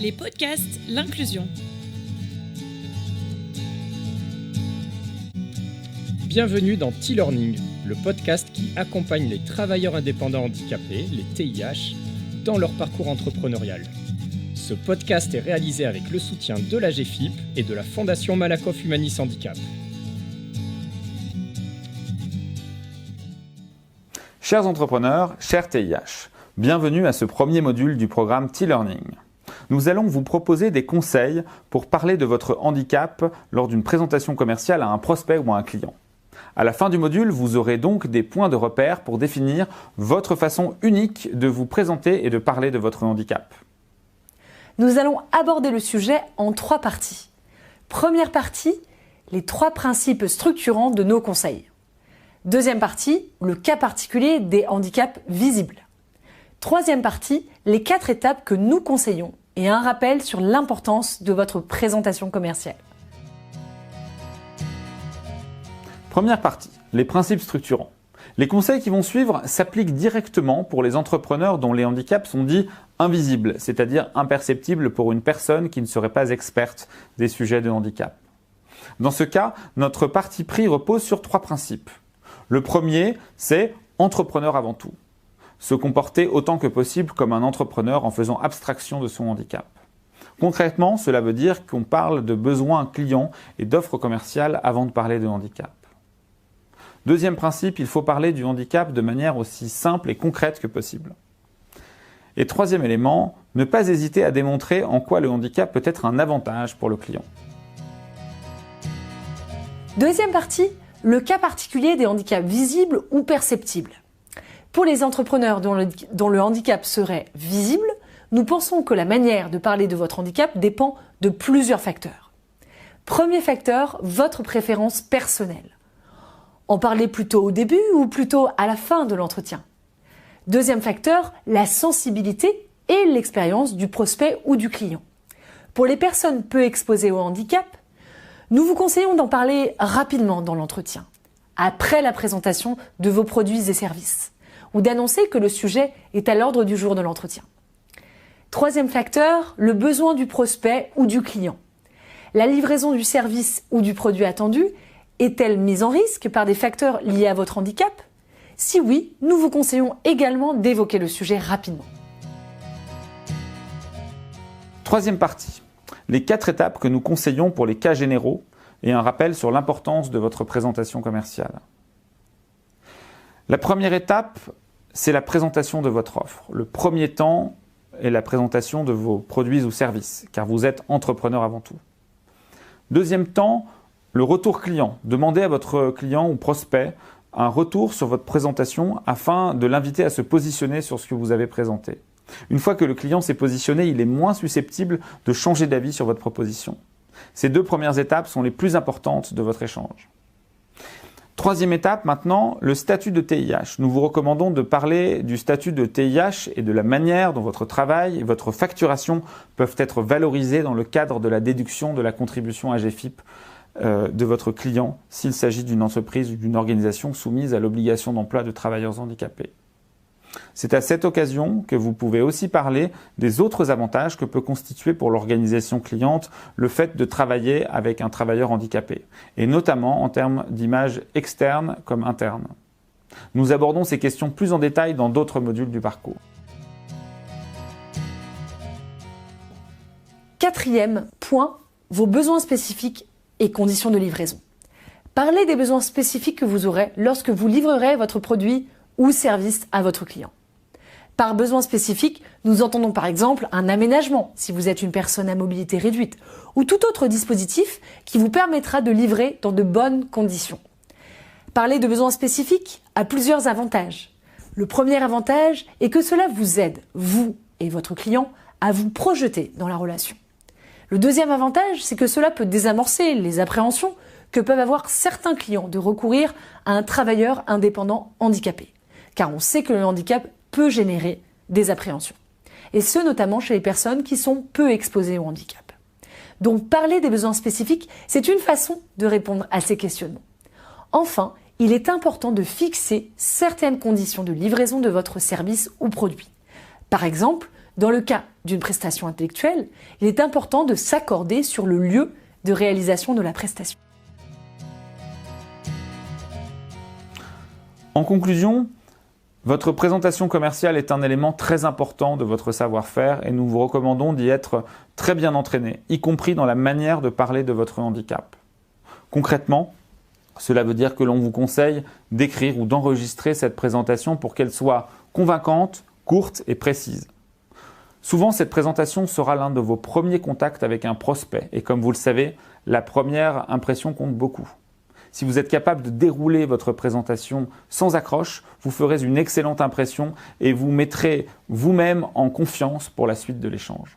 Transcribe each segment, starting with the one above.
Les podcasts, l'inclusion. Bienvenue dans T-Learning, le podcast qui accompagne les travailleurs indépendants handicapés, les TIH, dans leur parcours entrepreneurial. Ce podcast est réalisé avec le soutien de la GFIP et de la Fondation Malakoff Humanis Handicap. Chers entrepreneurs, chers TIH, bienvenue à ce premier module du programme T-Learning. Nous allons vous proposer des conseils pour parler de votre handicap lors d'une présentation commerciale à un prospect ou à un client. À la fin du module, vous aurez donc des points de repère pour définir votre façon unique de vous présenter et de parler de votre handicap. Nous allons aborder le sujet en 3 parties. Première partie, les 3 principes structurants de nos conseils. Deuxième partie, le cas particulier des handicaps visibles. Troisième partie, les 4 étapes que nous conseillons et un rappel sur l'importance de votre présentation commerciale. Première partie, les principes structurants. Les conseils qui vont suivre s'appliquent directement pour les entrepreneurs dont les handicaps sont dits invisibles, c'est-à-dire imperceptibles pour une personne qui ne serait pas experte des sujets de handicap. Dans ce cas, notre parti pris repose sur 3 principes. Le premier, c'est entrepreneur avant tout. Se comporter autant que possible comme un entrepreneur en faisant abstraction de son handicap. Concrètement, cela veut dire qu'on parle de besoins clients et d'offres commerciales avant de parler de handicap. Deuxième principe, il faut parler du handicap de manière aussi simple et concrète que possible. Et troisième élément, ne pas hésiter à démontrer en quoi le handicap peut être un avantage pour le client. Deuxième partie, le cas particulier des handicaps visibles ou perceptibles. Pour les entrepreneurs dont le handicap serait visible, nous pensons que la manière de parler de votre handicap dépend de plusieurs facteurs. Premier facteur, votre préférence personnelle. En parler plutôt au début ou plutôt à la fin de l'entretien. Deuxième facteur, la sensibilité et l'expérience du prospect ou du client. Pour les personnes peu exposées au handicap, nous vous conseillons d'en parler rapidement dans l'entretien, après la présentation de vos produits et services, ou d'annoncer que le sujet est à l'ordre du jour de l'entretien. Troisième facteur, le besoin du prospect ou du client. La livraison du service ou du produit attendu est-elle mise en risque par des facteurs liés à votre handicap ? Si oui, nous vous conseillons également d'évoquer le sujet rapidement. Troisième partie, les 4 étapes que nous conseillons pour les cas généraux et un rappel sur l'importance de votre présentation commerciale. La première étape, c'est la présentation de votre offre. Le premier temps est la présentation de vos produits ou services, car vous êtes entrepreneur avant tout. Deuxième temps, le retour client. Demandez à votre client ou prospect un retour sur votre présentation afin de l'inviter à se positionner sur ce que vous avez présenté. Une fois que le client s'est positionné, il est moins susceptible de changer d'avis sur votre proposition. Ces 2 premières étapes sont les plus importantes de votre échange. Troisième étape maintenant, le statut de TIH. Nous vous recommandons de parler du statut de TIH et de la manière dont votre travail et votre facturation peuvent être valorisés dans le cadre de la déduction de la contribution AGFIP de votre client s'il s'agit d'une entreprise ou d'une organisation soumise à l'obligation d'emploi de travailleurs handicapés. C'est à cette occasion que vous pouvez aussi parler des autres avantages que peut constituer pour l'organisation cliente le fait de travailler avec un travailleur handicapé, et notamment en termes d'image externe comme interne. Nous abordons ces questions plus en détail dans d'autres modules du parcours. Quatrième point, vos besoins spécifiques et conditions de livraison. Parlez des besoins spécifiques que vous aurez lorsque vous livrerez votre produit ou service à votre client. Par besoin spécifique, nous entendons par exemple un aménagement si vous êtes une personne à mobilité réduite ou tout autre dispositif qui vous permettra de livrer dans de bonnes conditions. Parler de besoins spécifiques a plusieurs avantages. Le premier avantage est que cela vous aide, vous et votre client, à vous projeter dans la relation. Le deuxième avantage, c'est que cela peut désamorcer les appréhensions que peuvent avoir certains clients de recourir à un travailleur indépendant handicapé. Car on sait que le handicap peut générer des appréhensions. Et ce, notamment chez les personnes qui sont peu exposées au handicap. Donc, parler des besoins spécifiques, c'est une façon de répondre à ces questionnements. Enfin, il est important de fixer certaines conditions de livraison de votre service ou produit. Par exemple, Dans le cas d'une prestation intellectuelle, il est important de s'accorder sur le lieu de réalisation de la prestation. En conclusion, votre présentation commerciale est un élément très important de votre savoir-faire et nous vous recommandons d'y être très bien entraîné, y compris dans la manière de parler de votre handicap. Concrètement, cela veut dire que l'on vous conseille d'écrire ou d'enregistrer cette présentation pour qu'elle soit convaincante, courte et précise. Souvent, cette présentation sera l'un de vos premiers contacts avec un prospect et comme vous le savez, la première impression compte beaucoup. Si vous êtes capable de dérouler votre présentation sans accroche, vous ferez une excellente impression et vous mettrez vous-même en confiance pour la suite de l'échange.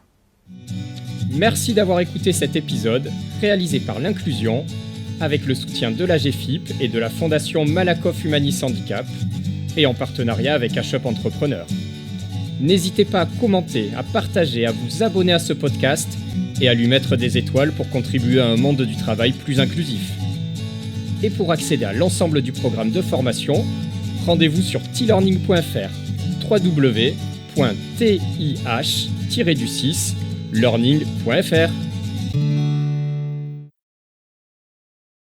Merci d'avoir écouté cet épisode réalisé par l'Inclusion avec le soutien de la GFIP et de la Fondation Malakoff Humanis Handicap et en partenariat avec HUP Entrepreneur. N'hésitez pas à commenter, à partager, à vous abonner à ce podcast et à lui mettre des étoiles pour contribuer à un monde du travail plus inclusif. Et pour accéder à l'ensemble du programme de formation, rendez-vous sur tlearning.fr www.tih-learning.fr